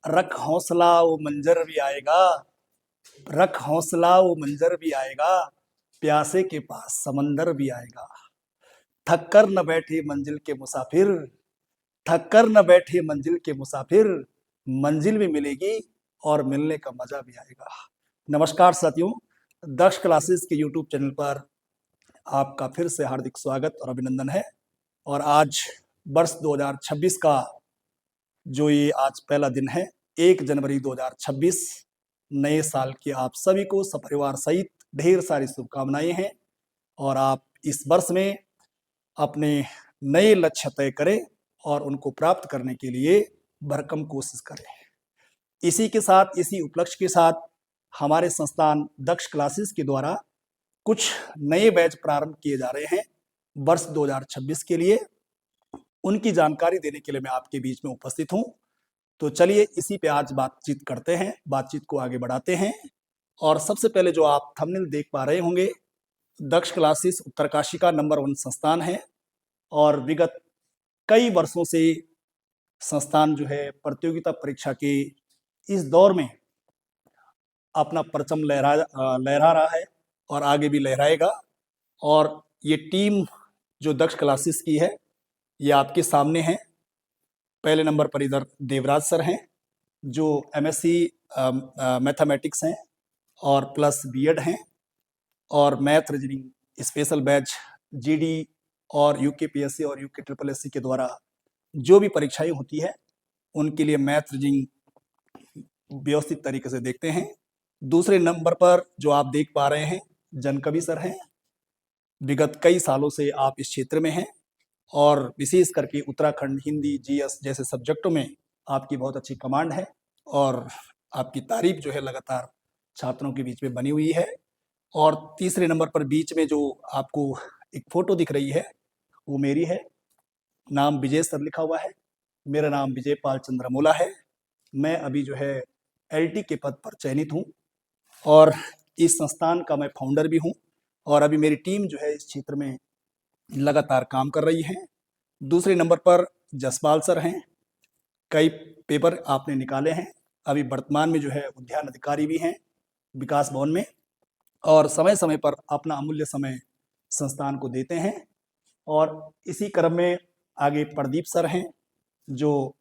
रख हौसला वो मंजर भी आएगा, रख हौसला वो मंजर भी आएगा, प्यासे के पास समंदर भी आएगा। थक कर न बैठे मंजिल के मुसाफिर, थक कर न बैठे मंजिल के मुसाफिर, मंजिल भी मिलेगी और मिलने का मजा भी आएगा। नमस्कार साथियों, दक्ष क्लासेस के यूट्यूब चैनल पर आपका फिर से हार्दिक स्वागत और अभिनंदन है। और आज वर्ष 2026 का जो ये आज पहला दिन है, 1 जनवरी 2026, नए साल की आप सभी को सपरिवार सहित ढेर सारी शुभकामनाएं हैं। और आप इस वर्ष में अपने नए लक्ष्य तय करें और उनको प्राप्त करने के लिए भरसक कोशिश करें। इसी के साथ, इसी उपलक्ष्य के साथ हमारे संस्थान दक्ष क्लासेस के द्वारा कुछ नए बैच प्रारंभ किए जा रहे हैं वर्ष 2026 के लिए। उनकी जानकारी देने के लिए मैं आपके बीच में उपस्थित हूं। तो चलिए इसी पे आज बातचीत करते हैं, बातचीत को आगे बढ़ाते हैं। और सबसे पहले जो आप थंबनेल देख पा रहे होंगे, दक्ष क्लासेस उत्तरकाशी का नंबर 1 संस्थान है और विगत कई वर्षों से संस्थान जो है प्रतियोगिता परीक्षा के इस दौर में अपना परचम लहरा रहा है और आगे भी लहराएगा। और ये टीम जो दक्ष क्लासेस की है, ये आपके सामने है। पहले नंबर पर इधर देवराज सर हैं जो एमएससी मैथमेटिक्स हैं और प्लस बीएड हैं, और math reasoning special batch GD और यूकेपीएससी और यूके ट्रिपल एससी के द्वारा जो भी परीक्षाएं होती है उनके लिए मैथ रीजनिंग व्यवस्थित तरीके से देखते हैं। दूसरे नंबर पर जो आप देख पा रहे हैं, जनकवि सर हैं। विगत कई सालों से आप इस क्षेत्र में हैं और विशेष करके उत्तराखंड हिंदी जीएस जैसे सब्जेक्टों में आपकी बहुत अच्छी कमांड है और आपकी तारीफ जो है लगातार छात्रों के बीच में बनी हुई है। और तीसरे नंबर पर बीच में जो आपको एक फोटो दिख रही है वो मेरी है, नाम विजय सर लिखा हुआ है। मेरा नाम विजय पाल चंद्रमोला है। मैं अभी जो है एलटी के पद पर चयनित हूँ और इस संस्थान का मैं फाउंडर भी हूँ। और अभी मेरी टीम जो है इस क्षेत्र में लगातार काम कर रही है। दूसरे नंबर पर जसपाल सर हैं। कई पेपर आपने निकाले हैं, अभी वर्तमान में जो है उद्यान अधिकारी भी हैं विकास भवन में, और समय समय पर अपना अमूल्य समय संस्थान को देते हैं। और इसी क्रम में आगे प्रदीप सर हैं जो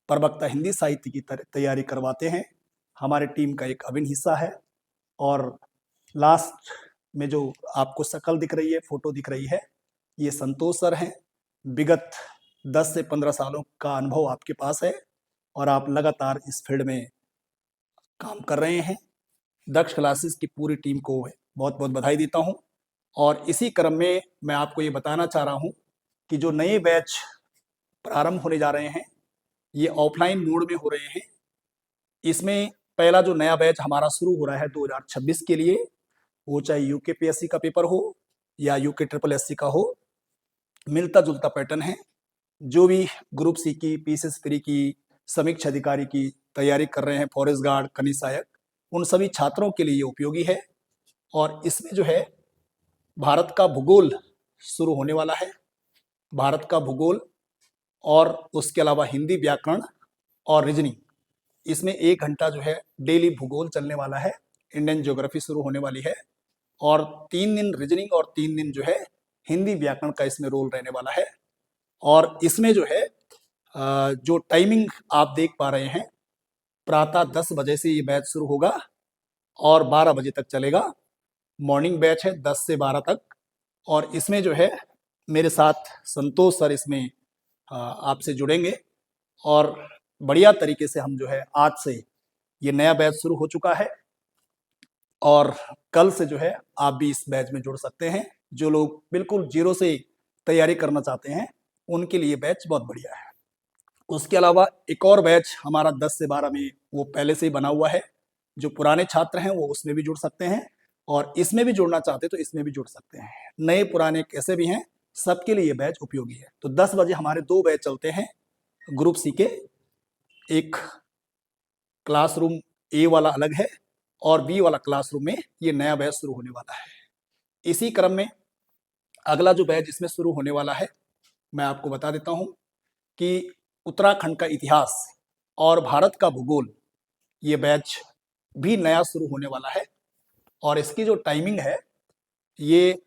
प्रवक्ता हिंदी साहित्य की तैयारी करवाते हैं, हमारे टीम का एक अभिन्न हिस्सा है। और लास्ट में जो आपको शक्ल दिख रही है, फोटो दिख रही है, ये संतोष सर हैं। विगत 10 से 15 सालों का अनुभव आपके पास है और आप लगातार इस फील्ड में काम कर रहे हैं। दक्ष क्लासेस की पूरी टीम को बहुत बहुत बधाई देता हूं। और इसी क्रम में मैं आपको ये बताना चाह रहा हूं कि जो नए बैच प्रारंभ होने जा रहे हैं ये ऑफलाइन मोड में हो रहे हैं। इसमें पहला जो नया बैच हमारा शुरू हो रहा है 2026 के लिए, वो चाहे यूकेपीएससी का पेपर हो या यूके ट्रिपल एससी का हो, मिलता जुलता पैटर्न है। जो भी ग्रुप सी की, पीसीएस 3 की, समीक्षा अधिकारी की तैयारी कर रहे हैं, फॉरेस्ट गार्ड, खनिज सहायक, उन सभी छात्रों के लिए ये उपयोगी है। और इसमें जो है भारत का भूगोल शुरू होने वाला है, भारत का भूगोल, और उसके अलावा हिंदी व्याकरण और रीजनिंग। इसमें 1 घंटा जो है डेली भूगोल चलने वाला है, इंडियन ज्योग्राफी शुरू होने वाली है, और 3 दिन रीजनिंग और 3 दिन जो है हिंदी व्याकरण का इसमें रोल रहने वाला है। और इसमें जो है जो टाइमिंग आप देख पा रहे हैं, प्रातः 10 बजे से ये बैच शुरू होगा और 12 बजे तक चलेगा। मॉर्निंग बैच है 10 से 12 तक। और इसमें जो है मेरे साथ संतोष सर इसमें आपसे जुड़ेंगे और बढ़िया तरीके से हम जो है आज से ये नया बैच शुरू हो चुका है और कल से जो है आप भी इस बैच में जुड़ सकते हैं। जो लोग बिल्कुल जीरो से तैयारी करना चाहते हैं उनके लिए बैच बहुत बढ़िया है। उसके अलावा एक और बैच हमारा 10 से 12 में वो पहले से ही बना हुआ है। जो पुराने छात्र हैं वो उसमें भी जुड़ सकते हैं और इसमें भी जुड़ना चाहते तो इसमें भी जुड़ सकते हैं। नए पुराने कैसे भी हैं, सबके लिए ये बैच उपयोगी है। तो 10 बजे हमारे 2 बैच चलते हैं ग्रुप सी के। एक क्लासरूम ए वाला अलग है और बी वाला क्लासरूम में ये नया बैच शुरू होने वाला है। इसी क्रम में अगला जो बैच इसमें शुरू होने वाला है, मैं आपको बता देता हूं कि उत्तराखंड का इतिहास और भारत का भूगोल, ये बैच भी नया शुरू होने वाला है। और इसकी जो टाइमिंग है, ये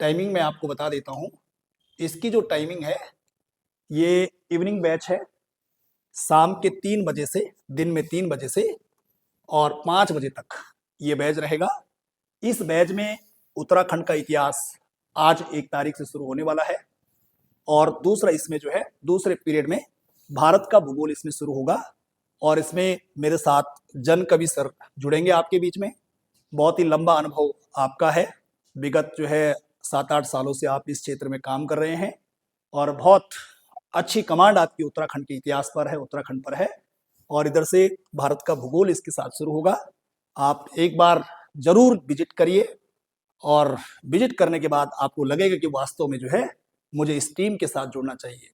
टाइमिंग मैं आपको बता देता हूँ। इसकी जो टाइमिंग है, ये इवनिंग बैच है, शाम के 3 बजे से, दिन में 3 बजे से और 5 बजे तक ये बैच रहेगा। इस बैच में उत्तराखंड का इतिहास आज 1 तारीख से शुरू होने वाला है। और दूसरा इसमें जो है, दूसरे पीरियड में भारत का भूगोल इसमें शुरू होगा। और इसमें मेरे साथ जन कवि सर जुड़ेंगे आपके बीच में। बहुत ही लंबा अनुभव आपका है, विगत जो है 7-8 सालों से आप इस क्षेत्र में काम कर रहे हैं और बहुत अच्छी कमांड आपकी उत्तराखंड के इतिहास पर है, उत्तराखंड पर है। और इधर से भारत का भूगोल इसके साथ शुरू होगा। आप एक बार जरूर विजिट करिए और विजिट करने के बाद आपको लगेगा कि वास्तव में जो है मुझे इस टीम के साथ जुड़ना चाहिए।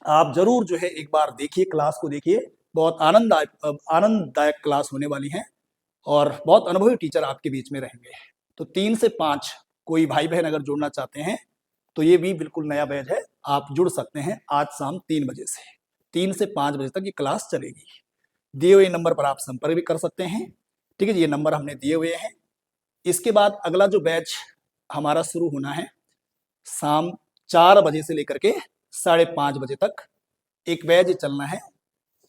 आप जरूर जो है एक बार देखिए, क्लास को देखिए, बहुत आनंददायक क्लास होने वाली है और बहुत अनुभवी टीचर आपके बीच में रहेंगे। तो 3 से 5 कोई भाई बहन अगर जुड़ना चाहते हैं तो ये भी बिल्कुल नया बैच है, आप जुड़ सकते हैं। आज शाम 3 बजे से 3 से 5 बजे तक ये क्लास चलेगी। दिए हुए नंबर पर आप संपर्क भी कर सकते हैं, ठीक है जी, ये नंबर हमने दिए हुए हैं। इसके बाद अगला जो बैच हमारा शुरू होना है, शाम 4 बजे से लेकर के 5:30 बजे तक एक बैच चलना है।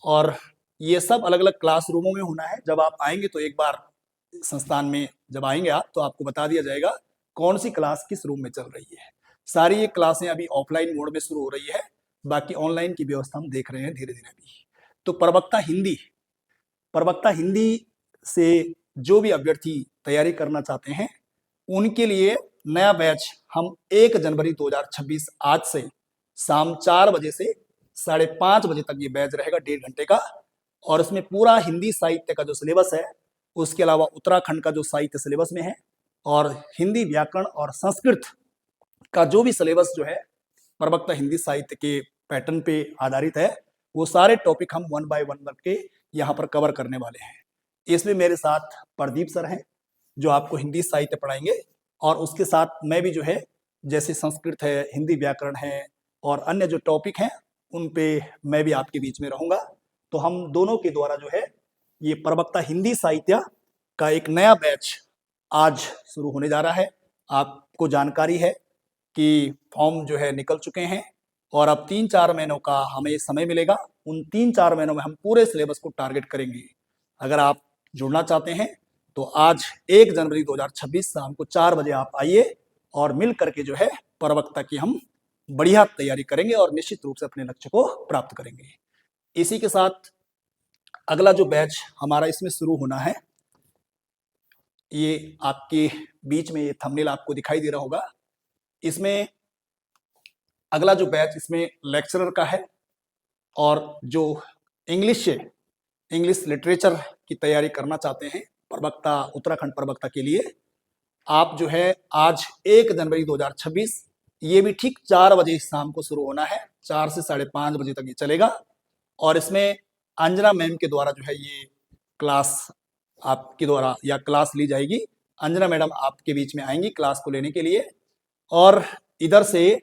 और ये सब अलग अलग क्लासरूमों में होना है। जब आप आएंगे तो एक बार संस्थान में जब आएंगे आप, तो आपको बता दिया जाएगा कौन सी क्लास किस रूम में चल रही है। सारी ये क्लासें अभी ऑफलाइन मोड में शुरू हो रही है, बाकी ऑनलाइन की व्यवस्था हम देख रहे हैं धीरे धीरे अभी। तो प्रवक्ता हिंदी से जो भी अभ्यर्थी तैयारी करना चाहते हैं, उनके लिए नया बैच हम 1 जनवरी 2026 आज से शाम 4 बजे से 5:30 बजे तक ये बैच रहेगा, 1.5 घंटे का। और इसमें पूरा हिंदी साहित्य का जो सिलेबस है, उसके अलावा उत्तराखंड का जो साहित्य सिलेबस में है, और हिंदी व्याकरण और संस्कृत का जो भी सिलेबस जो है प्रवक्ता हिंदी साहित्य के पैटर्न पे आधारित है, वो सारे टॉपिक हम 1 बाय 1 करके यहाँ पर कवर करने वाले हैं। इसमें मेरे साथ प्रदीप सर हैं जो आपको हिंदी साहित्य पढ़ाएंगे, और उसके साथ मैं भी जो है, जैसे संस्कृत है, हिंदी व्याकरण है और अन्य जो टॉपिक हैं, उन पे मैं भी आपके बीच में रहूंगा। तो हम दोनों के द्वारा जो है ये प्रवक्ता हिंदी साहित्य का एक नया बैच आज शुरू होने जा रहा है। आपको जानकारी है कि फॉर्म जो है निकल चुके हैं और अब 3-4 महीनों का हमें समय मिलेगा। उन 3-4 महीनों में हम पूरे सिलेबस को टारगेट करेंगे। अगर आप जुड़ना चाहते हैं तो आज 1 जनवरी 2026 शाम को 4 बजे आप आइए और मिल करके जो है प्रवक्ता की हम बढ़िया तैयारी करेंगे और निश्चित रूप से अपने लक्ष्य को प्राप्त करेंगे। इसी के साथ अगला जो बैच हमारा इसमें शुरू होना है, ये आपके बीच में ये थंबनेल आपको दिखाई दे रहा होगा। इसमें अगला जो बैच इसमें लेक्चरर का है, और जो इंग्लिश लिटरेचर की तैयारी करना चाहते हैं प्रवक्ता, उत्तराखंड प्रवक्ता के लिए, आप जो है आज 1 जनवरी 2026 ये भी ठीक 4 बजे शाम को शुरू होना है, 4 से 5:30 बजे तक ये चलेगा। और इसमें अंजना मैम के द्वारा जो है ये क्लास आपके द्वारा या क्लास ली जाएगी। अंजना मैडम आपके बीच में आएंगी क्लास को लेने के लिए। और इधर से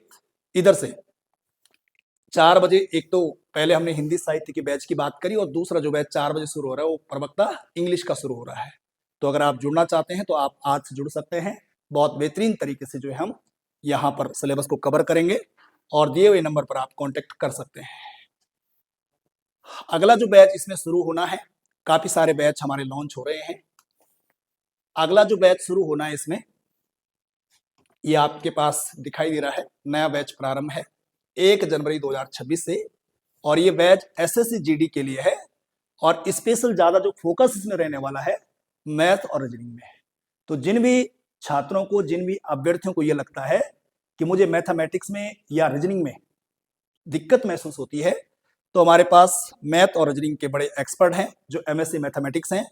4 बजे, एक तो पहले हमने हिंदी साहित्य के बैच की बात करी, और दूसरा जो बैच 4 बजे शुरू हो रहा है वो प्रवक्ता इंग्लिश का शुरू हो रहा है। तो अगर आप जुड़ना चाहते हैं तो आप आज से जुड़ सकते हैं। बहुत बेहतरीन तरीके से जो है हम यहाँ पर सिलेबस को कवर करेंगे और दिए हुए नंबर पर आप कांटेक्ट कर सकते हैं। अगला जो बैच इसमें शुरू होना है, काफी सारे बैच हमारे लॉन्च हो रहे हैं। अगला जो बैच शुरू होना है इसमें, ये आपके पास दिखाई दे रहा है, नया बैच प्रारंभ है 1 जनवरी 2026 से। और ये बैच एसएससी जीडी के लिए है, और स्पेशल ज्यादा जो फोकस इसमें रहने वाला है मैथ और रीजनिंग में। तो जिन भी छात्रों को, जिन भी अभ्यर्थियों को ये लगता है कि मुझे मैथमेटिक्स में या रीजनिंग में दिक्कत महसूस होती है, तो हमारे पास मैथ और रीजनिंग के बड़े एक्सपर्ट हैं जो एमएससी मैथमेटिक्स हैं।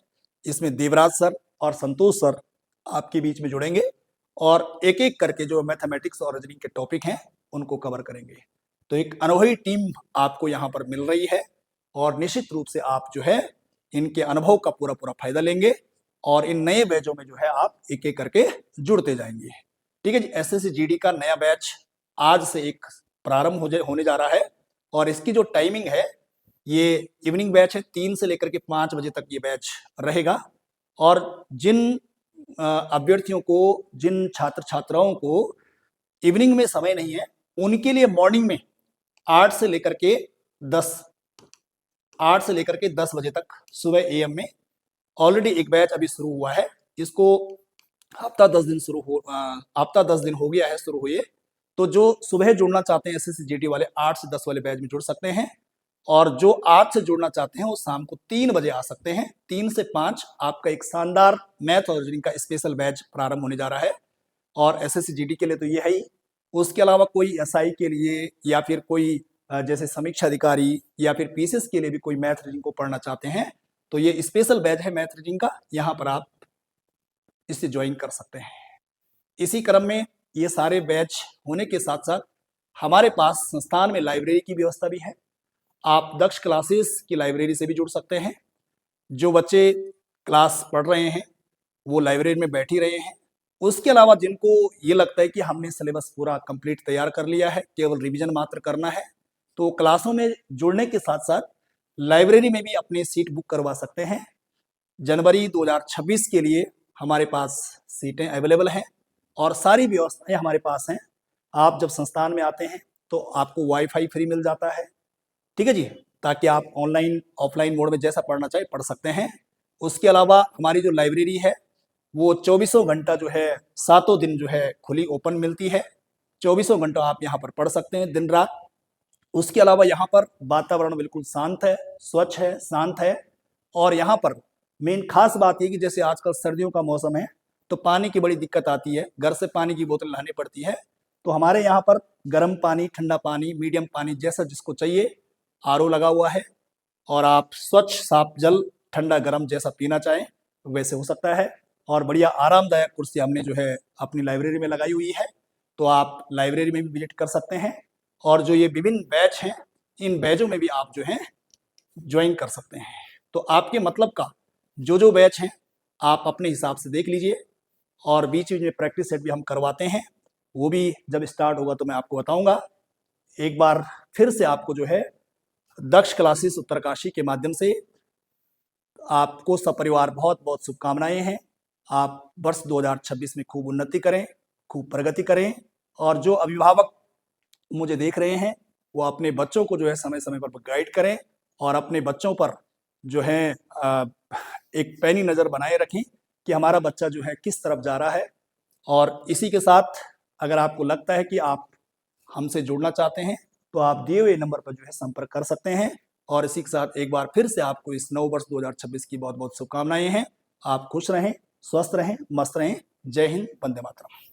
इसमें देवराज सर और संतोष सर आपके बीच में जुड़ेंगे और एक एक करके जो मैथमेटिक्स और रीजनिंग के टॉपिक हैं उनको कवर करेंगे। तो एक अनुभवी टीम आपको यहाँ पर मिल रही है, और निश्चित रूप से आप जो है इनके अनुभव का पूरा पूरा फायदा लेंगे, और इन नए बैचों में जो है आप एक एक करके जुड़ते जाएंगे। ठीक है जी। एसएससी जीडी का नया बैच आज से एक प्रारंभ होने जा रहा है, और इसकी जो टाइमिंग है ये इवनिंग बैच है, 3 से लेकर के 5 बजे तक ये बैच रहेगा। और जिन अभ्यर्थियों को, जिन छात्र छात्राओं को इवनिंग में समय नहीं है, उनके लिए मॉर्निंग में 8 से लेकर के 10 बजे तक सुबह एएम में ऑलरेडी एक बैच अभी शुरू हुआ है। इसको हफ्ता 10 दिन हो गया है शुरू हुए। तो जो सुबह जुड़ना चाहते हैं एसएससी जीडी वाले 8 से 10 वाले बैच में जुड़ सकते हैं, और जो 8 से जुड़ना चाहते हैं वो शाम को 3 बजे आ सकते हैं। 3 से 5 आपका एक शानदार मैथ और रीजनिंग का स्पेशल बैच प्रारंभ होने जा रहा है। और एसएससी जीडी के लिए तो ये है ही, उसके अलावा कोई एसआई के लिए या फिर कोई जैसे समीक्षा अधिकारी या फिर पीसीएस के लिए भी कोई मैथ रीजनिंग को पढ़ना चाहते हैं तो ये स्पेशल बैच है मैथ रीजनिंग का, यहाँ पर आप इसे ज्वाइन कर सकते हैं। इसी क्रम में ये सारे बैच होने के साथ साथ हमारे पास संस्थान में लाइब्रेरी की व्यवस्था भी है। आप दक्ष क्लासेस की लाइब्रेरी से भी जुड़ सकते हैं। जो बच्चे क्लास पढ़ रहे हैं वो लाइब्रेरी में बैठ ही रहे हैं। उसके अलावा जिनको ये लगता है कि हमने सिलेबस पूरा कंप्लीट तैयार कर लिया है, केवल रिवीजन मात्र करना है, तो क्लासों में जुड़ने के साथ साथ लाइब्रेरी में भी अपनी सीट बुक करवा सकते हैं। जनवरी 2026 के लिए हमारे पास सीटें अवेलेबल हैं और सारी व्यवस्थाएं हमारे पास हैं। आप जब संस्थान में आते हैं तो आपको वाईफाई फ्री मिल जाता है, ठीक है जी, ताकि आप ऑनलाइन ऑफलाइन मोड में जैसा पढ़ना चाहे पढ़ सकते हैं। उसके अलावा हमारी जो लाइब्रेरी है वो 24 घंटा जो है, 7 दिन जो है खुली ओपन मिलती है। 24 घंटा आप यहाँ पर पढ़ सकते हैं दिन रात। उसके अलावा यहाँ पर वातावरण बिल्कुल शांत है, स्वच्छ है, शांत है। और यहाँ पर मेन खास बात ये कि जैसे आजकल सर्दियों का मौसम है तो पानी की बड़ी दिक्कत आती है, घर से पानी की बोतल लानी पड़ती है। तो हमारे यहाँ पर गर्म पानी, ठंडा पानी, मीडियम पानी जैसा जिसको चाहिए आरओ लगा हुआ है, और आप स्वच्छ साफ जल ठंडा गर्म जैसा पीना चाहें वैसे हो सकता है। और बढ़िया आरामदायक कुर्सी हमने जो है अपनी लाइब्रेरी में लगाई हुई है, तो आप लाइब्रेरी में भी विजिट कर सकते हैं। और जो ये विभिन्न बैच हैं, इन बैचों में भी आप जो है ज्वाइन कर सकते हैं। तो आपके मतलब का जो बैच हैं आप अपने हिसाब से देख लीजिए। और बीच बीच में प्रैक्टिस सेट भी हम करवाते हैं, वो भी जब स्टार्ट होगा तो मैं आपको बताऊंगा। एक बार फिर से आपको जो है दक्ष क्लासेस उत्तरकाशी के माध्यम से आपको सपरिवार बहुत बहुत शुभकामनाएं हैं। आप वर्ष 2026 में खूब उन्नति करें, खूब प्रगति करें। और जो अभिभावक मुझे देख रहे हैं वो अपने बच्चों को जो है समय समय पर गाइड करें और अपने बच्चों पर जो है एक पैनी नज़र बनाए रखें कि हमारा बच्चा जो है किस तरफ जा रहा है। और इसी के साथ अगर आपको लगता है कि आप हमसे जुड़ना चाहते हैं तो आप दिए हुए नंबर पर जो है संपर्क कर सकते हैं। और इसी के साथ एक बार फिर से आपको इस नव वर्ष 2026 की बहुत बहुत शुभकामनाएं हैं। आप खुश रहें, स्वस्थ रहें, मस्त रहें। जय हिंद, वंदे मातरम।